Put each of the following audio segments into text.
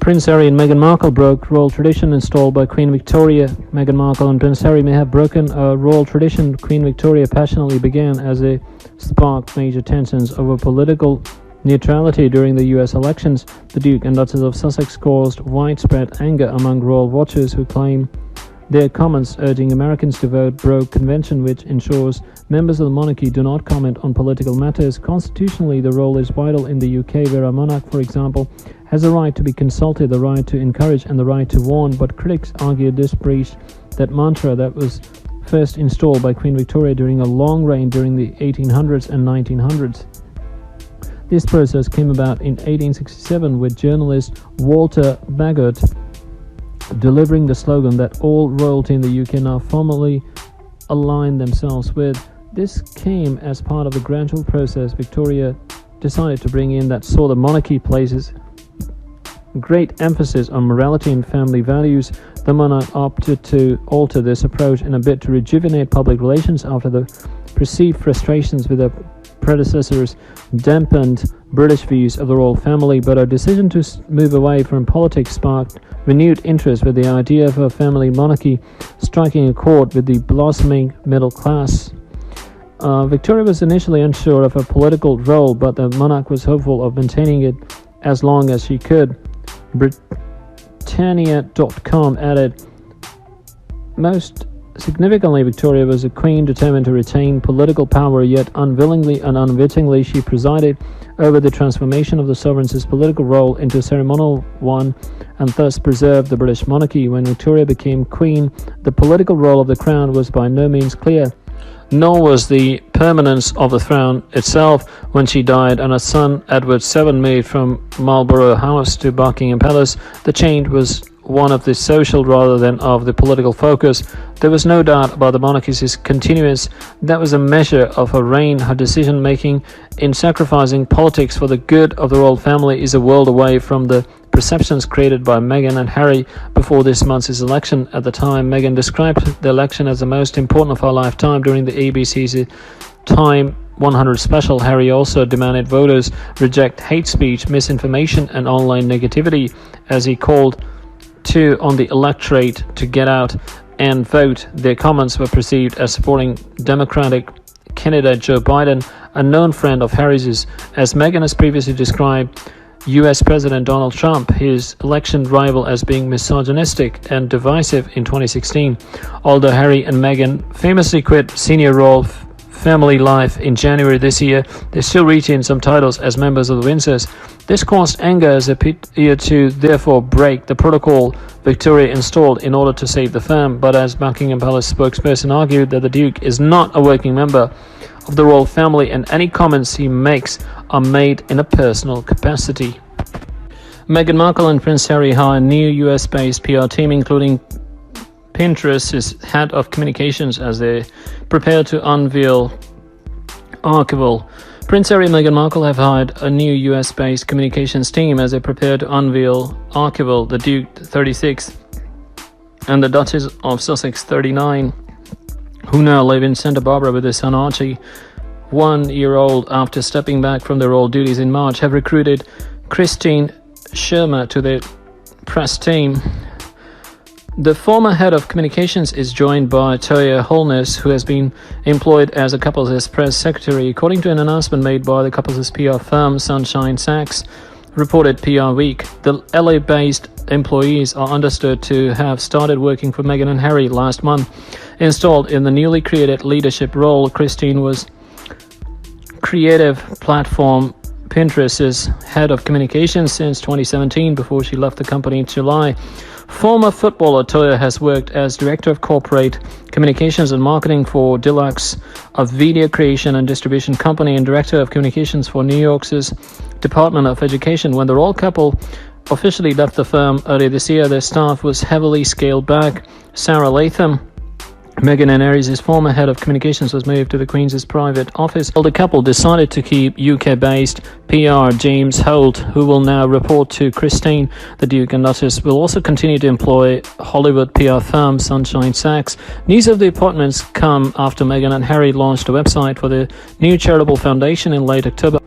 Prince Harry and Meghan Markle broke royal tradition installed by Queen Victoria. Meghan Markle and Prince Harry may have broken a royal tradition Queen Victoria passionately began as they sparked major tensions over political neutrality during the US elections. The Duke and Duchess of Sussex caused widespread anger among royal watchers who claim their comments urging Americans to vote broke convention, which ensures members of the monarchy do not comment on political matters. Constitutionally, the role is vital in the UK, where a monarch, for example, has the right to be consulted, the right to encourage, and the right to warn. But critics argue this breached that mantra that was first installed by Queen Victoria during a long reign during the 1800s and 1900s. This process came about in 1867 with journalist Walter Bagehot delivering the slogan that all royalty in the UK now formally align themselves with. This came as part of the gradual process Victoria decided to bring in that saw the monarchy places great emphasis on morality and family values. The monarch opted to alter this approach in a bid to rejuvenate public relations after the perceived frustrations with her predecessors dampened British views of the royal family, but her decision to move away from politics sparked renewed interest, with the idea of a family monarchy striking a chord with the blossoming middle class. Victoria was initially unsure of her political role, but the monarch was hopeful of maintaining it as long as she could. Britannia.com added, most significantly, Victoria was a queen determined to retain political power, yet unwillingly and unwittingly she presided over the transformation of the sovereign's political role into a ceremonial one, and thus preserved the British monarchy. When Victoria became queen, the political role of the crown was by no means clear, nor was the permanence of the throne itself. When she died and her son Edward VII moved from Marlborough House to Buckingham Palace, the change was one of the social rather than of the political focus. There was no doubt about the monarchy's continuance. That was a measure of her reign. Her decision-making in sacrificing politics for the good of the royal family is a world away from the perceptions created by Meghan and Harry before this month's election. At the time, Meghan described the election as the most important of her lifetime during the ABC's Time 100 special. Harry also demanded voters reject hate speech, misinformation, and online negativity, as he called on the electorate to get out and vote. Their comments were perceived as supporting Democratic candidate Joe Biden, a known friend of Harry's, as Meghan has previously described US President Donald Trump, his election rival, as being misogynistic and divisive in 2016. Although Harry and Meghan famously quit senior royal family life in January this year, they still retain some titles as members of the Windsors. This caused anger as they appeared to therefore break the protocol Victoria installed in order to save the firm. But as Buckingham Palace spokesperson argued that the Duke is not a working member of the royal family and any comments he makes are made in a personal capacity. Meghan Markle and Prince Harry hire a new US-based PR team, including Pinterest's head of communications, as they prepare to unveil Archwell. Prince Harry and Meghan Markle have hired a new US-based communications team as they prepare to unveil Archwell, the Duke 36 and the Duchess of Sussex 39, who now live in Santa Barbara with their son Archie, 1 year old, after stepping back from their royal duties in March, have recruited Christine Shermer to their press team. The former head of communications is joined by Toya Holness, who has been employed as a couple's press secretary, according to an announcement made by the couple's PR firm Sunshine Sachs, reported PR Week. The LA-based employees are understood to have started working for Meghan and Harry last month. Installed in the newly created leadership role, Christine was creative platform Pinterest's head of communications since 2017, before she left the company in July. Former footballer Toya has worked as director of corporate communications and marketing for Deluxe, a video creation and distribution company, and director of communications for New York's Department of Education. When the royal couple officially left the firm earlier this year, their staff was heavily scaled back. Sarah Latham, Meghan and Harry's former head of communications, was moved to the Queen's private office. While the couple decided to keep UK-based PR James Holt, who will now report to Christine. The Duke and Duchess will also continue to employ Hollywood PR firm Sunshine Sachs. News of the appointments come after Meghan and Harry launched a website for the new charitable foundation in late October.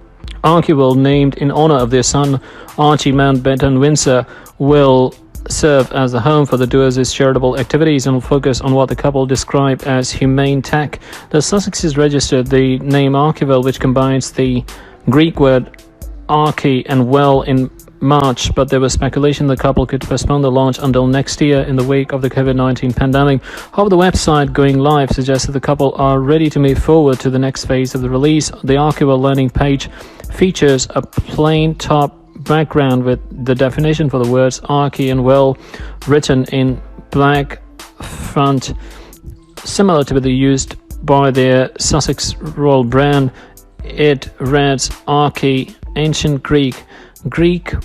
Archwell, named in honor of their son Archie Mountbatten Windsor, will serve as the home for the duo's charitable activities and will focus on what the couple describe as humane tech. The Sussexes registered the name Archwell, which combines the Greek word archi and well, in March, but there was speculation the couple could postpone the launch until next year in the wake of the COVID-19 pandemic. However, the website going live suggests that the couple are ready to move forward to the next phase of the release. The Archwell landing page features a plain top background with the definition for the words archi and well written in black font, similar to the used by their Sussex Royal brand. It reads archi, ancient Greek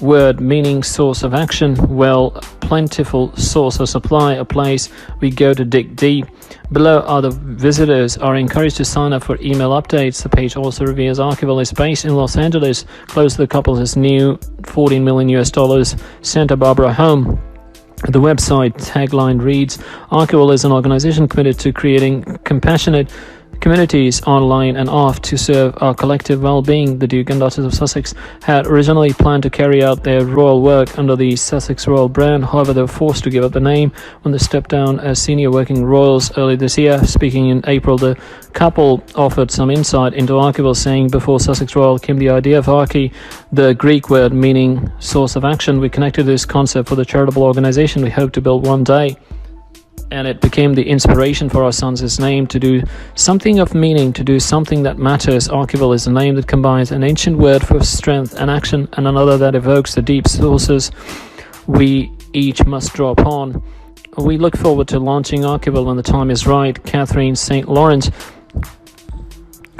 word meaning source of action, well, plentiful source of supply, a place we go to dig deep. Below, other visitors are encouraged to sign up for email updates. The page also reveals Archwell is based in Los Angeles, close to the couple's new $14 million Santa Barbara home. The website tagline reads, Archwell is an organization committed to creating compassionate communities online and off to serve our collective well-being. The Duke and Duchess of Sussex had originally planned to carry out their royal work under the Sussex Royal brand. However, they were forced to give up the name when they stepped down as senior working royals early this year. Speaking in April, the couple offered some insight into Archwell, saying, before Sussex Royal came the idea of archi, the Greek word meaning source of action. We connected this concept for the charitable organization we hope to build one day, and it became the inspiration for our son's name, to do something of meaning, to do something that matters. Archwell is a name that combines an ancient word for strength and action and another that evokes the deep sources we each must draw upon. We look forward to launching Archwell when the time is right. Catherine St. Lawrence,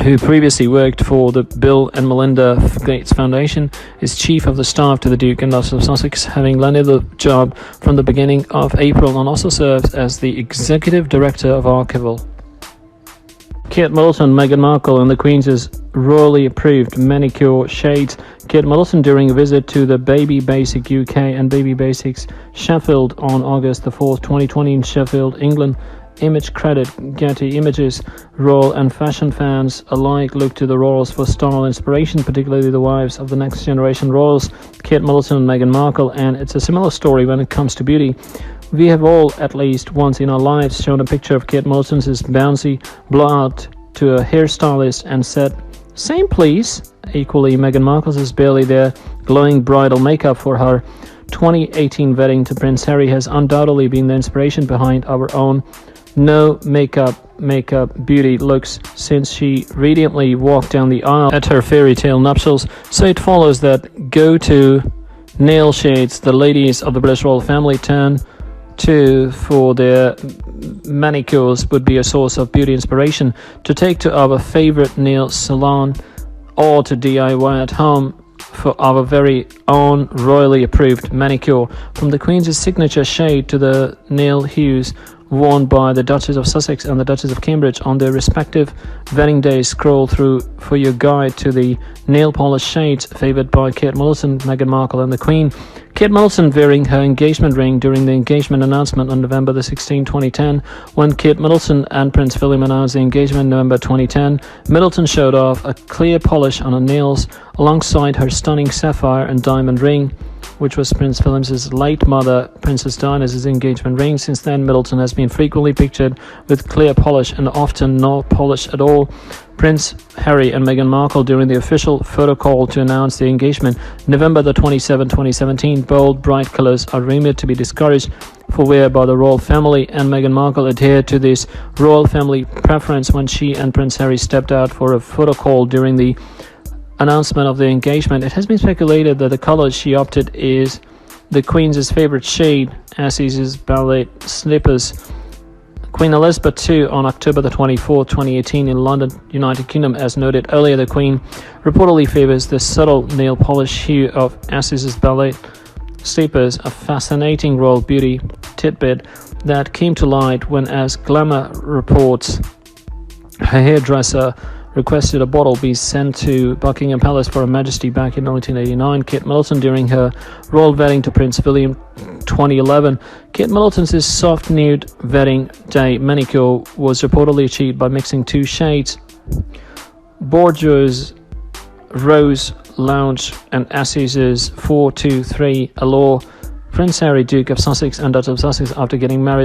who previously worked for the Bill and Melinda Gates Foundation, is Chief of the Staff to the Duke and Duchess of Sussex, having landed the job from the beginning of April, and also serves as the Executive Director of Archwell. Kate Middleton, Meghan Markle and the Queen's royally approved manicure shades. Kate Middleton, during a visit to the Baby Basic UK and Baby Basics Sheffield on August the 4th, 2020 in Sheffield, England. Image credit, Getty Images. Royal and fashion fans alike look to the royals for style inspiration, particularly the wives of the next generation royals, Kate Middleton and Meghan Markle, and it's a similar story when it comes to beauty. We have all, at least once in our lives, shown a picture of Kate Middleton's bouncy blowout to a hairstylist and said, "Same please." Equally, Meghan Markle's is barely there. Glowing bridal makeup for her 2018 wedding to Prince Harry has undoubtedly been the inspiration behind our own no makeup beauty looks since she radiantly walked down the aisle at her fairy tale nuptials. So it follows that go-to nail shades the ladies of the British royal family turn to for their manicures would be a source of beauty inspiration to take to our favorite nail salon or to DIY at home for our very own royally approved manicure. From the Queen's signature shade to the nail hues worn by the Duchess of Sussex and the Duchess of Cambridge on their respective wedding days, scroll through for your guide to the nail polish shades favoured by Kate Middleton, Meghan Markle and the Queen. Kate Middleton wearing her engagement ring during the engagement announcement on November the 16th, 2010. When Kate Middleton and Prince William announced the engagement in November 2010, Middleton showed off a clear polish on her nails alongside her stunning sapphire and diamond ring, which was Prince William's late mother, Princess Diana's engagement ring. Since then, Middleton has been frequently pictured with clear polish and often no polish at all. Prince Harry and Meghan Markle during the official photo call to announce the engagement, November the 27th, 2017. Bold, bright colors are rumored to be discouraged for wear by the royal family, and Meghan Markle adhered to this royal family preference when she and Prince Harry stepped out for a photo call during the announcement of the engagement. It has been speculated that the color she opted is the Queen's favorite shade, Assis's ballet slippers. Queen Elizabeth II on October the 24th, 2018 in London, United Kingdom. As noted earlier, the Queen reportedly favors the subtle nail polish hue of Assis's ballet slippers, a fascinating royal beauty tidbit that came to light when, as Glamour reports, her hairdresser requested a bottle be sent to Buckingham Palace for Her Majesty back in 1989. Kate Middleton during her royal wedding to Prince William 2011. Kate Middleton's soft nude wedding day manicure was reportedly achieved by mixing two shades, Bordeaux's Rose Lounge and Assizes 423 Allure, Prince Harry, Duke of Sussex and Duchess of Sussex, after getting married